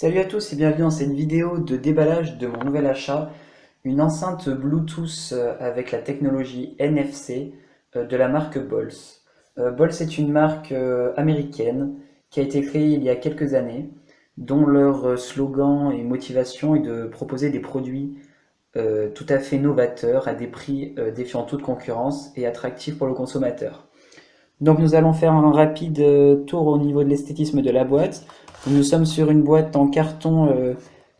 Salut à tous et bienvenue dans cette vidéo de déballage de mon nouvel achat, une enceinte Bluetooth avec la technologie NFC de la marque Bols. Bols est une marque américaine qui a été créée il y a quelques années, dont leur slogan et motivation est de proposer des produits tout à fait novateurs à des prix défiant toute concurrence et attractifs pour le consommateur. Donc nous allons faire un rapide tour au niveau de l'esthétisme de la boîte. Nous sommes sur une boîte en carton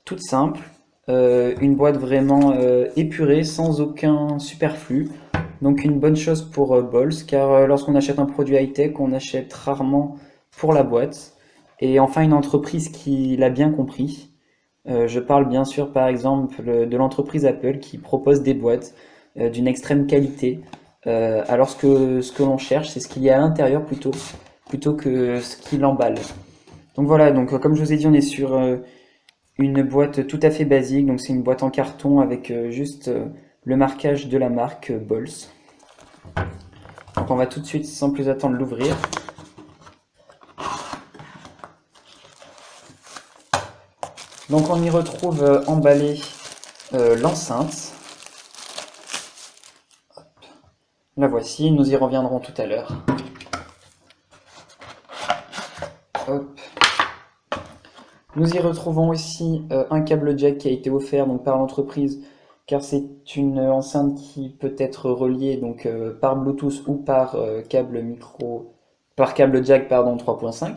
toute simple, une boîte vraiment épurée, sans aucun superflu. Donc une bonne chose pour Bols, car lorsqu'on achète un produit high-tech, on achète rarement pour la boîte. Et enfin une entreprise qui l'a bien compris. Je parle bien sûr par exemple de l'entreprise Apple qui propose des boîtes d'une extrême qualité. Alors ce que l'on cherche, c'est ce qu'il y a à l'intérieur plutôt que ce qui l'emballe. Donc voilà, donc comme je vous ai dit, on est sur une boîte tout à fait basique. Donc c'est une boîte en carton avec juste le marquage de la marque Bols. Donc on va tout de suite, sans plus attendre, l'ouvrir. Donc on y retrouve emballé l'enceinte. La voici, nous y reviendrons tout à l'heure. Hop. Nous y retrouvons aussi un câble jack qui a été offert donc, par l'entreprise, car c'est une enceinte qui peut être reliée donc, par Bluetooth ou par câble jack 3.5.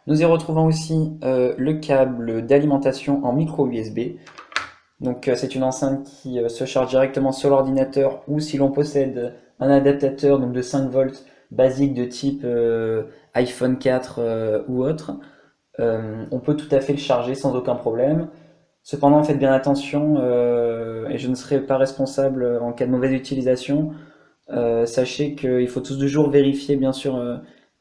Nous y retrouvons aussi le câble d'alimentation en micro USB. Donc c'est une enceinte qui se charge directement sur l'ordinateur ou si l'on possède un adaptateur donc, de 5 volts basique de type iPhone 4 ou autre. On peut tout à fait le charger sans aucun problème. Cependant, faites bien attention et je ne serai pas responsable en cas de mauvaise utilisation. Sachez qu'il faut toujours vérifier bien sûr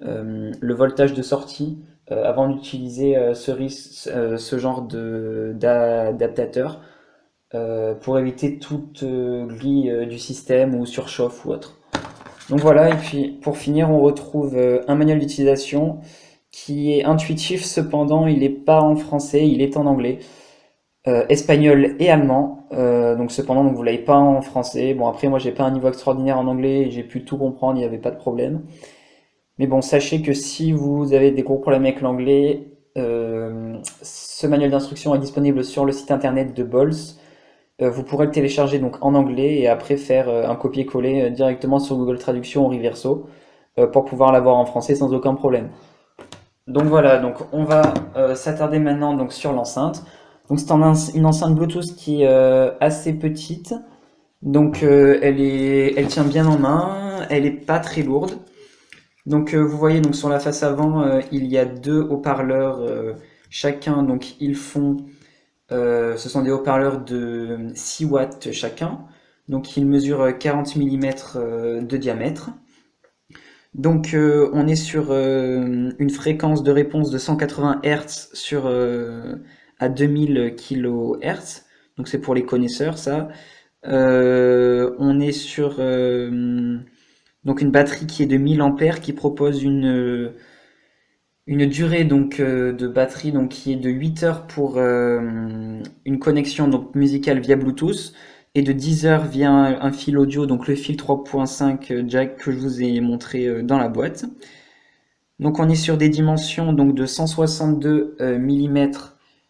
le voltage de sortie avant d'utiliser ce genre d'adaptateur pour éviter toute grille du système ou surchauffe ou autre. Donc voilà, et puis pour finir, on retrouve un manuel d'utilisation qui est intuitif, cependant il n'est pas en français, il est en anglais, espagnol et allemand. Donc cependant donc, vous l'avez pas en français. Bon après moi j'ai pas un niveau extraordinaire en anglais, j'ai pu tout comprendre, il n'y avait pas de problème. Mais bon, sachez que si vous avez des gros problèmes avec l'anglais, ce manuel d'instruction est disponible sur le site internet de Bols. Vous pourrez le télécharger donc en anglais et après faire un copier-coller directement sur Google Traduction ou Reverso pour pouvoir l'avoir en français sans aucun problème. Donc voilà, donc on va s'attarder maintenant donc sur l'enceinte. Donc c'est une enceinte Bluetooth qui est assez petite, donc elle tient bien en main, elle est pas très lourde. Donc vous voyez donc sur la face avant il y a deux haut-parleurs chacun, donc ce sont des haut-parleurs de 6 watts chacun, donc ils mesurent 40 mm de diamètre. Donc on est sur une fréquence de réponse de 180 Hz à 2000 kHz, donc c'est pour les connaisseurs ça. On est sur donc une batterie qui est de 1000 ampères qui propose une durée donc de batterie donc qui est de 8 heures pour une connexion donc musicale via Bluetooth et de 10 heures via un fil audio, donc le fil 3.5 jack que je vous ai montré dans la boîte. Donc on est sur des dimensions donc de 162 mm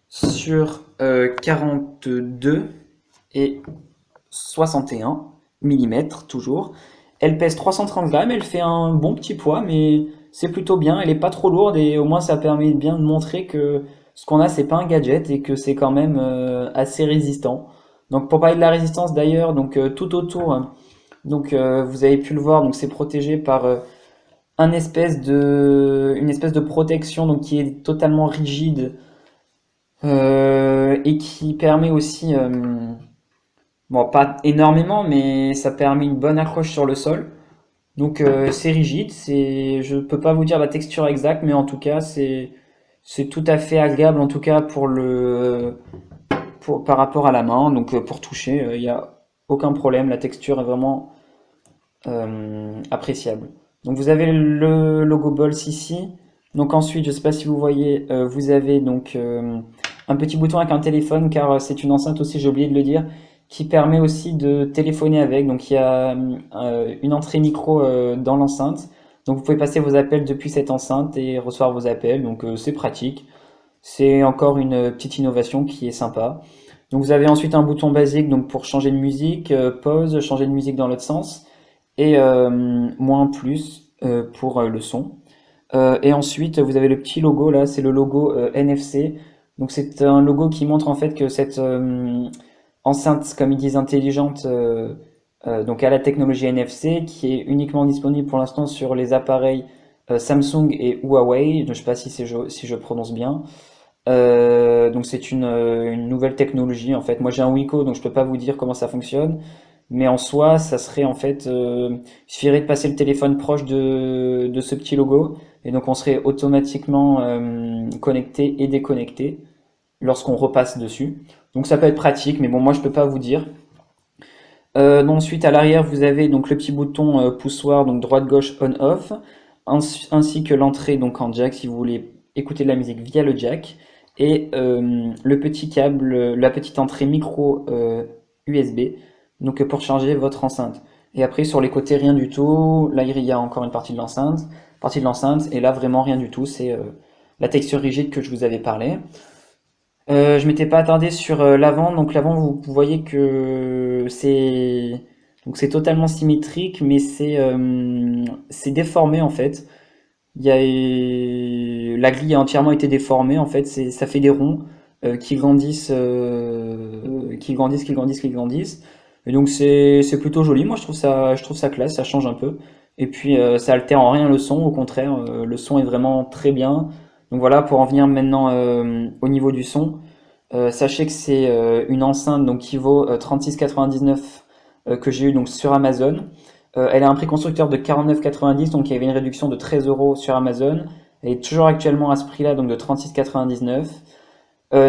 sur 42 et 61 mm toujours. Elle pèse 330 grammes, elle fait un bon petit poids, mais c'est plutôt bien, elle est pas trop lourde et au moins ça permet bien de montrer que ce qu'on a c'est pas un gadget et que c'est quand même assez résistant. Donc pour parler de la résistance d'ailleurs, donc tout autour, donc vous avez pu le voir, donc c'est protégé par une espèce de protection donc qui est totalement rigide et qui permet aussi, bon pas énormément, mais ça permet une bonne accroche sur le sol. Donc c'est rigide, je peux pas vous dire la texture exacte, mais en tout cas c'est tout à fait agréable en tout cas par rapport à la main. Donc pour toucher, il n'y a aucun problème, la texture est vraiment appréciable. Donc vous avez le logo Bols ici, Donc ensuite, je ne sais pas si vous voyez, vous avez donc un petit bouton avec un téléphone, car c'est une enceinte aussi, j'ai oublié de le dire, qui permet aussi de téléphoner avec. Donc il y a une entrée micro dans l'enceinte. Donc vous pouvez passer vos appels depuis cette enceinte et recevoir vos appels. Donc c'est pratique. C'est encore une petite innovation qui est sympa. Donc vous avez ensuite un bouton basique donc pour changer de musique, pause, changer de musique dans l'autre sens, et moins plus pour le son. Et ensuite, vous avez le petit logo là, c'est le logo NFC. Donc c'est un logo qui montre en fait que cette enceinte, comme ils disent, intelligente, donc à la technologie NFC, qui est uniquement disponible pour l'instant sur les appareils Samsung et Huawei. Je ne sais pas si je prononce bien. Donc c'est une nouvelle technologie en fait. Moi j'ai un Wiko donc je peux pas vous dire comment ça fonctionne, mais en soi ça serait en fait, il suffirait de passer le téléphone proche de ce petit logo et donc on serait automatiquement connecté et déconnecté lorsqu'on repasse dessus. Donc ça peut être pratique, mais bon moi je peux pas vous dire. Donc ensuite à l'arrière vous avez donc le petit bouton poussoir donc droite gauche on off ainsi que l'entrée donc en jack si vous voulez écouter de la musique via le jack et le petit câble, la petite entrée micro USB donc pour charger votre enceinte. Et après sur les côtés rien du tout. Là il y a encore une partie de l'enceinte et là vraiment rien du tout. C'est la texture rigide que je vous avais parlé. Je m'étais pas attardé sur l'avant, donc l'avant vous voyez que c'est totalement symétrique, mais c'est déformé en fait. La grille a entièrement été déformée en fait, ça fait des ronds qui grandissent, qui grandissent, qui grandissent, qui grandissent. Et donc c'est plutôt joli. Moi je trouve ça classe, ça change un peu. Et puis ça altère en rien le son, au contraire, le son est vraiment très bien. Donc voilà, pour en venir maintenant au niveau du son. Sachez que c'est une enceinte donc qui vaut 36,99 que j'ai eu donc sur Amazon. Elle a un prix constructeur de 49,90, donc il y avait une réduction de 13 euros sur Amazon. Elle est toujours actuellement à ce prix-là, donc de 36,99.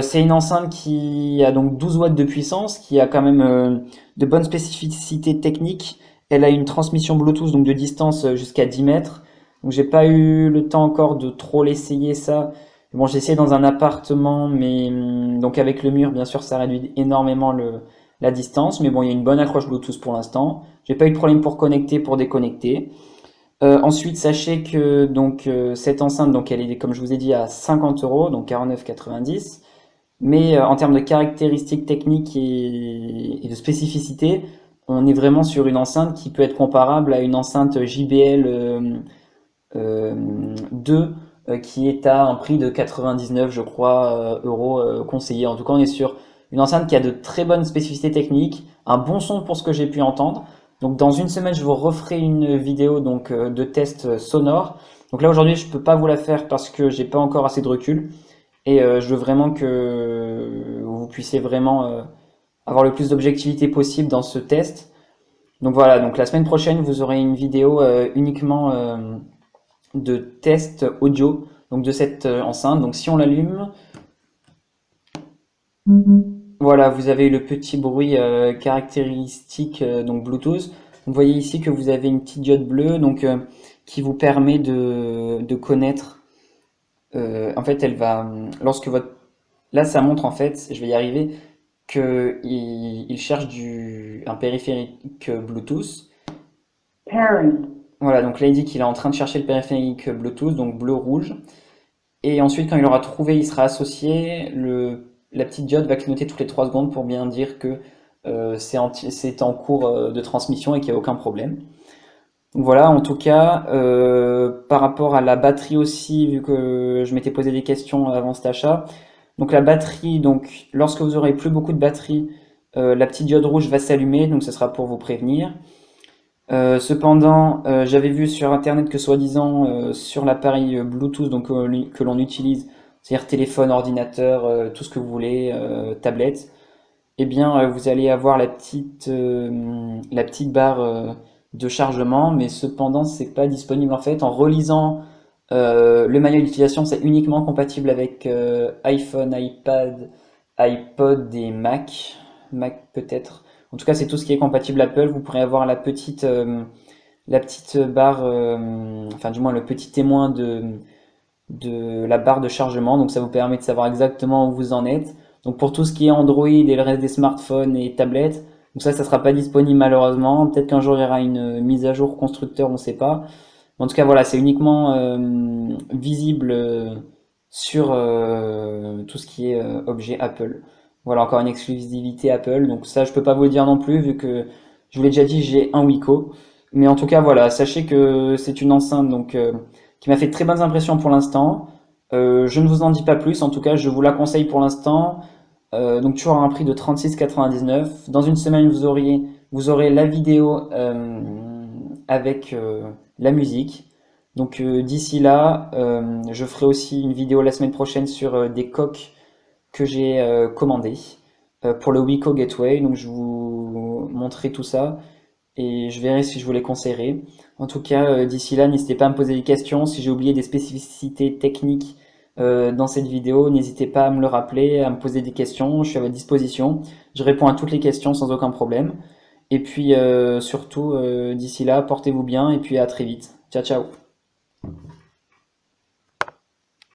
C'est une enceinte qui a donc 12 watts de puissance, qui a quand même de bonnes spécificités techniques. Elle a une transmission Bluetooth donc de distance jusqu'à 10 mètres. Donc j'ai pas eu le temps encore de trop l'essayer ça. Bon, j'ai essayé dans un appartement, mais donc avec le mur, bien sûr, ça réduit énormément la distance. Mais bon, il y a une bonne accroche Bluetooth pour l'instant. J'ai pas eu de problème pour connecter, pour déconnecter. Ensuite, sachez que donc cette enceinte, donc elle est comme je vous ai dit à 50 euros, donc 49,90. Mais en termes de caractéristiques techniques et de spécificité, on est vraiment sur une enceinte qui peut être comparable à une enceinte JBL 2 qui est à un prix de 99, je crois, euros conseillés. En tout cas, on est sur une enceinte qui a de très bonnes spécificités techniques, un bon son pour ce que j'ai pu entendre. Donc dans une semaine, je vous referai une vidéo donc de test sonore. Donc là aujourd'hui, je peux pas vous la faire parce que j'ai pas encore assez de recul et je veux vraiment que vous puissiez vraiment avoir le plus d'objectivité possible dans ce test. Donc voilà, donc la semaine prochaine, vous aurez une vidéo uniquement de test audio donc de cette enceinte. Donc si on l'allume, voilà, vous avez le petit bruit caractéristique donc Bluetooth. Vous voyez ici que vous avez une petite diode bleue donc qui vous permet de connaître. En fait, elle va lorsque votre là ça montre en fait, je vais y arriver, que il cherche un périphérique Bluetooth. Voilà, donc là il dit qu'il est en train de chercher le périphérique Bluetooth, donc bleu-rouge. Et ensuite, quand il aura trouvé, il sera associé. La petite diode va clignoter toutes les 3 secondes pour bien dire que c'est en cours de transmission et qu'il n'y a aucun problème. Donc voilà, en tout cas, par rapport à la batterie aussi, vu que je m'étais posé des questions avant cet achat. Donc la batterie, donc lorsque vous aurez plus beaucoup de batterie, la petite diode rouge va s'allumer, donc ce sera pour vous prévenir. Cependant, j'avais vu sur internet que soi-disant sur l'appareil Bluetooth donc que l'on utilise, c'est-à-dire téléphone, ordinateur, tout ce que vous voulez, tablette, eh bien vous allez avoir la petite barre de chargement, mais cependant c'est pas disponible en fait. En relisant le manuel d'utilisation, c'est uniquement compatible avec iPhone, iPad, iPod et Mac peut-être. En tout cas, c'est tout ce qui est compatible Apple. Vous pourrez avoir la petite barre, enfin du moins le petit témoin de la barre de chargement, donc ça vous permet de savoir exactement où vous en êtes. Donc pour tout ce qui est Android et le reste des smartphones et tablettes, donc ça sera pas disponible malheureusement. Peut-être qu'un jour il y aura une mise à jour constructeur, on ne sait pas. En tout cas voilà, c'est uniquement visible sur tout ce qui est objet Apple. Voilà, encore une exclusivité Apple, donc ça je peux pas vous le dire non plus vu que je vous l'ai déjà dit, j'ai un Wiko. Mais en tout cas voilà, sachez que c'est une enceinte qui m'a fait de très bonnes impressions pour l'instant. Je ne vous en dis pas plus, en tout cas je vous la conseille pour l'instant. Donc toujours à un prix de 36,99. Dans une semaine vous aurez la vidéo avec la musique. Donc d'ici là, je ferai aussi une vidéo la semaine prochaine sur des coques que j'ai commandées pour le Wiko Gateway. Donc je vous montrerai tout ça et je verrai si je vous les conseillerai. En tout cas, d'ici là, n'hésitez pas à me poser des questions. Si j'ai oublié des spécificités techniques dans cette vidéo, n'hésitez pas à me le rappeler, à me poser des questions. Je suis à votre disposition. Je réponds à toutes les questions sans aucun problème. Et puis surtout, d'ici là, portez-vous bien et puis à très vite. Ciao, ciao.